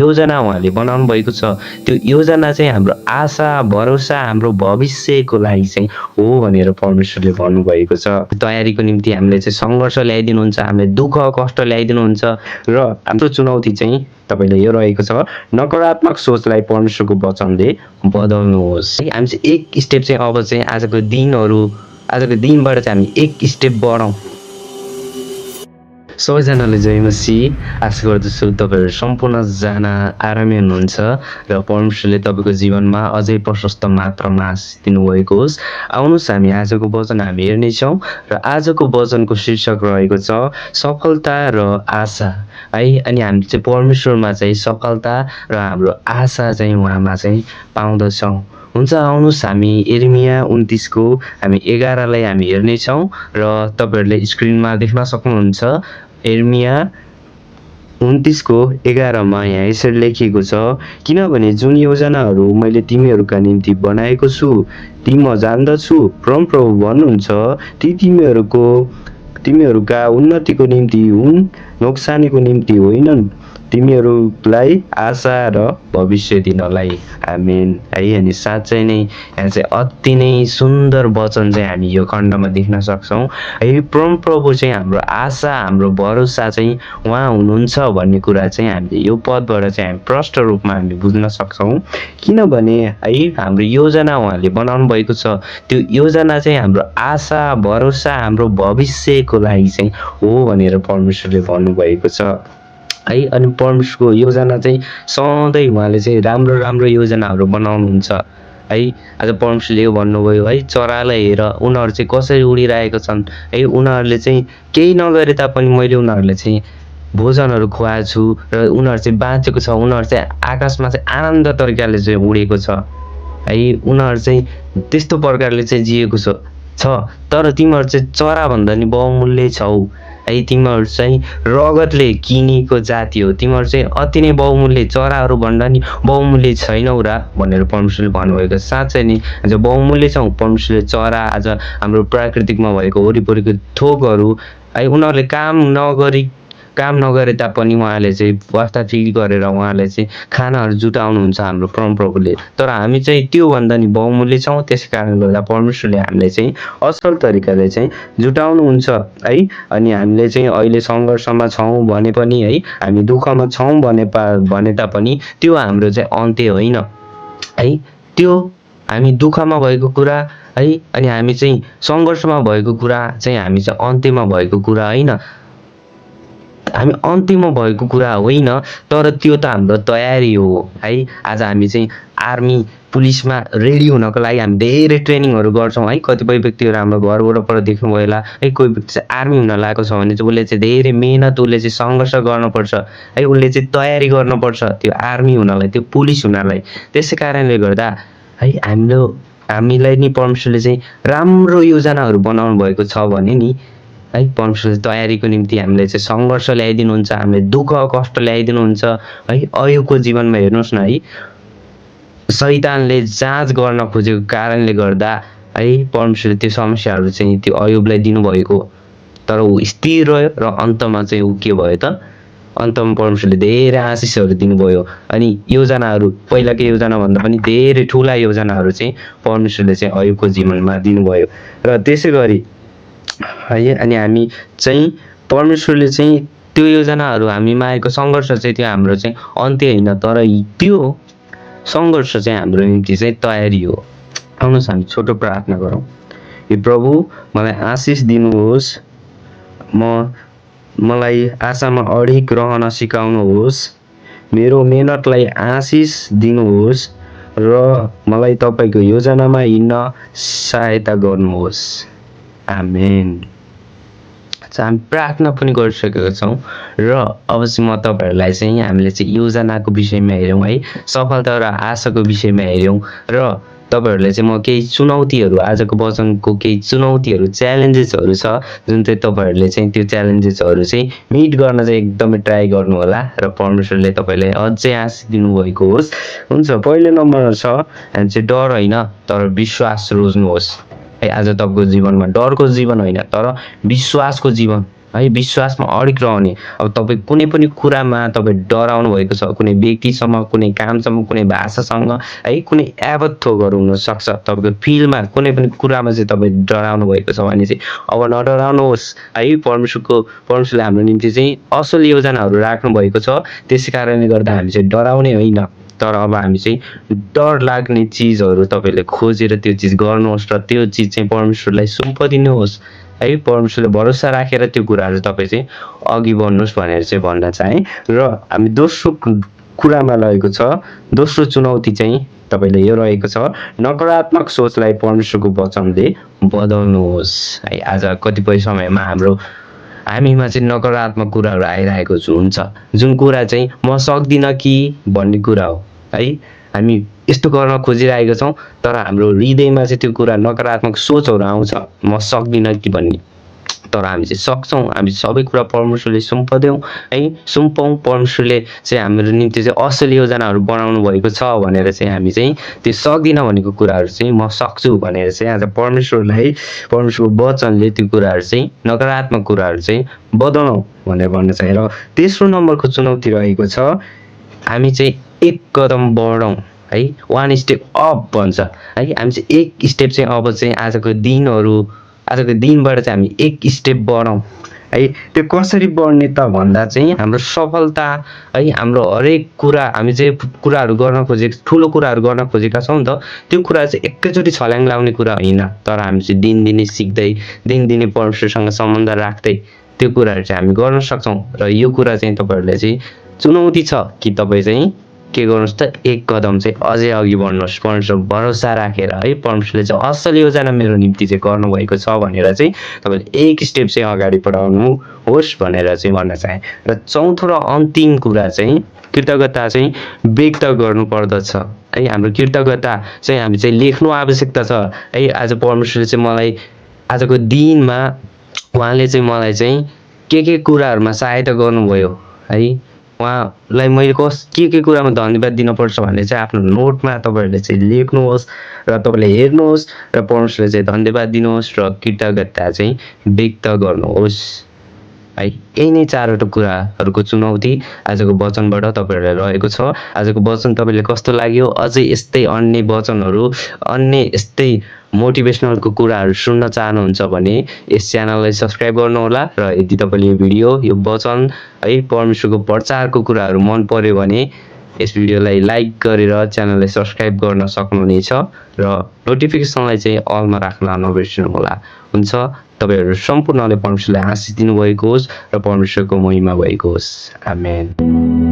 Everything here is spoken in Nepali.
योजना उहाँले बनाउनु भएको छ। त्यो योजना चाहिँ हाम्रो आशा भरोसा हाम्रो भविष्यको लागि चाहिँ हो भनेर परमेश्वरले भन्नुभएको छ। तयारीको निम्ति हामीले चाहिँ सङ्घर्ष ल्याइदिनुहुन्छ, हामीले दुःख कष्ट ल्याइदिनुहुन्छ र हाम्रो चुनौती चाहिँ तपाईँले यो रहेको छ, नकारात्मक सोचलाई परमेश्वरको वचनले बदल्नुहोस्। है हामी चाहिँ एक स्टेप चाहिँ अब चाहिँ आजको दिनबाट चाहिँ हामी एक स्टेप बढौँ। सबैजनाले जय मसीह। आशा गर्दछु तपाईँहरू सम्पूर्णजना आरामै हुनुहुन्छ र परमेश्वरले तपाईँको जीवनमा अझै प्रशस्त मात्रामा आशिष दिनुभएको होस्। आउनुहोस् हामी आजको वचन हामी हेर्नेछौँ र आजको वचनको शीर्षक रहेको छ सफलता र आशा। है अनि हामी चाहिँ परमेश्वरमा चाहिँ सफलता र हाम्रो आशा चाहिँ उहाँमा चाहिँ पाउँदछौँ। हुन्छ, आउनुहोस् हामी यिर्मया 29 को हामी 11 हामी हेर्नेछौँ र तपाईँहरूले स्क्रिनमा देख्न सक्नुहुन्छ। यिर्मया 29 को 11 यहाँ यसरी लेखिएको छ, किनभने जुन योजनाहरू मैले तिमीहरूका निम्ति बनाएको छु ती म जान्दछु, परमप्रभु भन्नुहुन्छ, ती तिमीहरूका उन्नतिको निम्ति हुन्, नोक्सानीको निम्ति होइनन्, तिमीहरूलाई आशा र भविष्य दिनलाई। आमेन। है अनि साँच्चै नै यहाँ चाहिँ अति नै सुन्दर वचन चाहिँ हामी यो खण्डमा देख्न सक्छौँ। है परमप्रभु चाहिँ हाम्रो आशा हाम्रो भरोसा चाहिँ उहाँ हुनुहुन्छ भन्ने कुरा चाहिँ हामीले यो पदबाट चाहिँ हामी प्रष्ट रूपमा हामी बुझ्न सक्छौँ। किनभने है हाम्रो योजना उहाँले बनाउनु भएको छ, त्यो योजना चाहिँ हाम्रो आशा भरोसा हाम्रो भविष्यको लागि चाहिँ हो भनेर परमेश्वरले भन्नुभएको छ। है अनि परमेश्वरको योजना चाहिँ सधैँ उहाँले चाहिँ राम्रो राम्रो योजनाहरू बनाउनुहुन्छ। है आज परमेश्वरले यो भन्नुभयो, है चरालाई हेर उनीहरू चाहिँ कसरी उडिरहेको छन्, है उनीहरूले चाहिँ केही नगरे तापनि मैले उनीहरूलाई चाहिँ भोजनहरू खुवाएको छु र उनीहरू चाहिँ बाँचेको छ, उनीहरू चाहिँ आकाशमा चाहिँ आनन्द तरिकाले चाहिँ उडेको छ। है उनीहरू चाहिँ त्यस्तो प्रकारले चाहिँ जिएको छ तर तिमीहरू चाहिँ चराभन्दा नि बहुमूल्य छौ। है तिमीहरू चाहिँ रगतले किनेको जाति हो, तिमीहरू चाहिँ अति नै बहुमूल्य, चराहरू भन्दा नि बहुमूल्य छैनौ र भनेर परमेश्वरले भन्नुभएको। साँच्चै नै आज बहुमूल्य छौँ। परमेश्वरले चरा आज हाम्रो प्राकृतिकमा भएको वरिपरिको थोकहरू, है उनीहरूले काम नगरे तापनि उहाँले चाहिँ वास्ता ठिक गरेर उहाँले चाहिँ खानाहरू जुटाउनुहुन्छ हाम्रो परमप्रभुले। तर हामी चाहिँ त्योभन्दा नि बहुमूल्य छौँ। त्यसै कारणले गर्दा परमेश्वरले हामीलाई चाहिँ असल तरिकाले चाहिँ जुटाउनुहुन्छ। है अनि हामीले चाहिँ अहिले सङ्घर्षमा छौँ भने पनि, है हामी दुःखमा छौँ भने तापनि त्यो हाम्रो चाहिँ अन्त्य होइन। है त्यो हामी दुःखमा भएको कुरा, है अनि हामी चाहिँ सङ्घर्षमा भएको कुरा चाहिँ हामी चाहिँ अन्त्यमा भएको कुरा होइन, हामी अन्तिममा भएको कुरा होइन, तर त्यो त हाम्रो तयारी हो। है आज हामी चाहिँ आर्मी पुलिसमा रेडी हुनको लागि हामी धेरै ट्रेनिङहरू गर्छौँ। है कतिपय व्यक्तिहरू हाम्रो घरबाट देख्नुभयो होला, है कोही व्यक्ति चाहिँ आर्मी हुन लागेको छ भने चाहिँ उसले चाहिँ धेरै मेहनत, उसले चाहिँ सङ्घर्ष गर्नुपर्छ। है उसले चाहिँ तयारी गर्नुपर्छ त्यो आर्मी हुनलाई, त्यो पुलिस हुनलाई। त्यसै कारणले गर्दा है हामीलाई नि परमेश्वरले चाहिँ राम्रो योजनाहरू बनाउनु भएको छ भने नि, है परमेश्वरले तयारीको निम्ति हामीलाई चाहिँ सङ्घर्ष ल्याइदिनुहुन्छ, हामीले दुःख कष्ट ल्याइदिनुहुन्छ। है अयुबको जीवनमा हेर्नुहोस् न, है शैतानले जाँच गर्न खोजेको कारणले गर्दा है परमेश्वरले त्यो समस्याहरू चाहिँ त्यो अयुबलाई दिनुभएको, तर ऊ स्थिर रह्यो र अन्तमा चाहिँ ऊ के भयो त, अन्तमा परमेश्वरले धेरै आशिषहरू दिनुभयो। अनि योजनाहरू पहिलाको योजनाभन्दा पनि धेरै ठुला योजनाहरू चाहिँ परमेश्वरले चाहिँ अयुबको जीवनमा दिनुभयो। र त्यसै गरी है अनि हामी चाहिँ परमेश्वरले चाहिँ त्यो योजनाहरू हामीमा आएको सङ्घर्ष चाहिँ त्यो हाम्रो चाहिँ अन्त्य होइन, तर त्यो सङ्घर्ष चाहिँ हाम्रो निम्ति चाहिँ तयारी हो। आउनुहोस् हामी छोटो प्रार्थना गरौँ। हे प्रभु मलाई आशिष दिनुहोस्, मलाई आशामा अडिग रहन सिकाउनुहोस्, मेरो मेहनतलाई आशिष दिनुहोस् र मलाई तपाईँको योजनामा हिँड्न सहायता गर्नुहोस्। आमेन। हामी प्रार्थना पनि गरिसकेका छौँ र अब चाहिँ म तपाईँहरूलाई चाहिँ हामीले चाहिँ योजनाको विषयमा हेऱ्यौँ, है सफलता र आशाको विषयमा हेऱ्यौँ र तपाईँहरूलाई चाहिँ म केही चुनौतीहरू, आजको वचनको केही चुनौतीहरू च्यालेन्जेसहरू छ जुन चाहिँ तपाईँहरूले चाहिँ त्यो च्यालेन्जेसहरू चाहिँ मिट गर्न चाहिँ एकदमै ट्राई गर्नु होला र परमेश्वरले तपाईँलाई अझै आशिष दिनुभएको होस्। हुन्छ, पहिलो नम्बरमा छ चाहिँ डर होइन तर विश्वास रोज्नुहोस्। है आज तपाईँको जीवनमा डरको जीवन होइन तर विश्वासको जीवन, है विश्वासमा अडिग रहने। अब तपाईँ कुनै पनि कुरामा तपाईँ डराउनु भएको छ, कुनै व्यक्तिसँग, कुनै कामसँग, कुनै भाषासँग है कुनै आबद्ध थोकहरू हुनसक्छ। तपाईँको फिल्डमा कुनै पनि कुरामा चाहिँ तपाईँ डराउनु भएको छ भने चाहिँ अब नडराउनुहोस् है। परमेश्वरले हाम्रो निम्ति चाहिँ असल योजनाहरू राख्नु भएको छ। त्यसै कारणले गर्दा हामी चाहिँ डराउने होइन। तर अब हामी चाहिँ डर लाग्ने चिजहरू तपाईँले खोजेर त्यो चिज गर्नुहोस् र त्यो चिज चाहिँ परमेश्वरलाई सुम्पदिनुहोस् है। परमेश्वरले भरोसा राखेर त्यो कुराहरू तपाईँ चाहिँ अघि बढ्नुहोस् भनेर चाहिँ भन्न चाहेँ। र हामी दोस्रो कुरामा रहेको छ, दोस्रो चुनौती चाहिँ तपाईँले यो रहेको छ, नकारात्मक सोचलाई परमेश्वरको वचनले बदल्नुहोस् है। आज कतिपय समयमा हामीमा चाहिँ नकारात्मक कुराहरू आइरहेको हुन्छ, जुन कुरा चाहिँ म सक्दिनँ कि भन्ने कुरा हो है। हामी यस्तो गर्न खोजिरहेका छौँ तर हाम्रो हृदयमा चाहिँ त्यो कुरा नकारात्मक सोचहरू आउँछ, म सक्दिनँ कि भन्ने। तर हामी चाहिँ सक्छौँ। हामी सबै कुरा परमेश्वरले सुम्पदैौँ है, सुम्पौँ। परमेश्वरले चाहिँ हाम्रो निम्ति चाहिँ असल योजनाहरू बनाउनु भएको छ भनेर चाहिँ हामी चाहिँ त्यो सक्दिनँ भनेको कुराहरू चाहिँ म सक्छु भनेर चाहिँ आज परमेश्वरको वचनले त्यो कुराहरू चाहिँ नकारात्मक कुराहरू चाहिँ बदलौँ भनेर भन्न चाहेँ। र तेस्रो नम्बरको चुनौती रहेको छ, हामी चाहिँ एक कदम बढौँ है, 1 स्टेप अप भन्छ है। हामी चाहिँ एक स्टेप चाहिँ अब चाहिँ आजको दिनबाट चाहिँ हामी एक स्टेप बढौँ है। त्यो कसरी बढ्ने त भन्दा चाहिँ हाम्रो सफलता है, हाम्रो हरेक कुरा हामी चाहिँ कुराहरू गर्न खोजेको, ठुलो कुराहरू गर्न खोजेका छौँ नि त, त्यो कुरा चाहिँ एकैचोटि छल्याङ लाउने कुरा होइन। तर हामी चाहिँ दिनदिनै सिक्दै, दिनदिनै परमेश्वरसँग सम्बन्ध राख्दै त्यो कुराहरू चाहिँ हामी गर्न सक्छौँ। र यो कुरा चाहिँ तपाईँहरूलाई चाहिँ चुनौती छ कि तपाईँ चाहिँ के गर्नुहोस् त, एक कदम चाहिँ अझै अघि बढ्नुहोस् परमेश्वर भरोसा राखेर है। परमेश्वरले चाहिँ असल योजना मेरो निम्ति चाहिँ गर्नुभएको छ भनेर चाहिँ तपाईँले एक स्टेप चाहिँ अगाडि बढाउनुहोस् भनेर चाहिँ भन्न चाहेँ। र चौथो र अन्तिम कुरा चाहिँ कृतज्ञता चाहिँ व्यक्त गर्नुपर्दछ है। हाम्रो कृतज्ञता चाहिँ हामी चाहिँ लेख्नु आवश्यकता छ है। आज परमेश्वरले चाहिँ मलाई आजको दिनमा उहाँले चाहिँ मलाई चाहिँ के कुराहरूमा सहायता गर्नुभयो है, उहाँलाई मैले के कुरामा धन्यवाद दिनुपर्छ भन्ने चाहिँ आफ्नो नोटमा तपाईँहरूले चाहिँ लेख्नुहोस् र तपाईँले हेर्नुहोस् र परमेश्वरले चाहिँ धन्यवाद दिनुहोस् र कृतज्ञता चाहिँ व्यक्त गर्नुहोस् है। यही नै 4वटा कुराहरूको चुनौती आजको वचनबाट तपाईँहरूलाई रहेको छ। आजको वचन तपाईँले कस्तो लाग्यो? अझै यस्तै अन्य वचनहरू, अन्य यस्तै मोटिभेसनलको कुराहरू सुन्न चाहनुहुन्छ भने यस च्यानललाई सब्सक्राइब गर्नुहोला। र यदि तपाईँले यो भिडियो, यो वचन है, परमेश्वरको प्रचारको कुराहरू मन पर्यो भने यस भिडियोलाई लाइक गरेर च्यानललाई सब्सक्राइब गर्न सक्नुहुनेछ र नोटिफिकेसनलाई चाहिँ अलमा राख्न नबिर्सनुहोला। हुन्छ, तपाईँहरू सम्पूर्णले परमेश्वरलाई आशिष दिनुभएको होस् र परमेश्वरको महिमा भएको होस्। आमेन।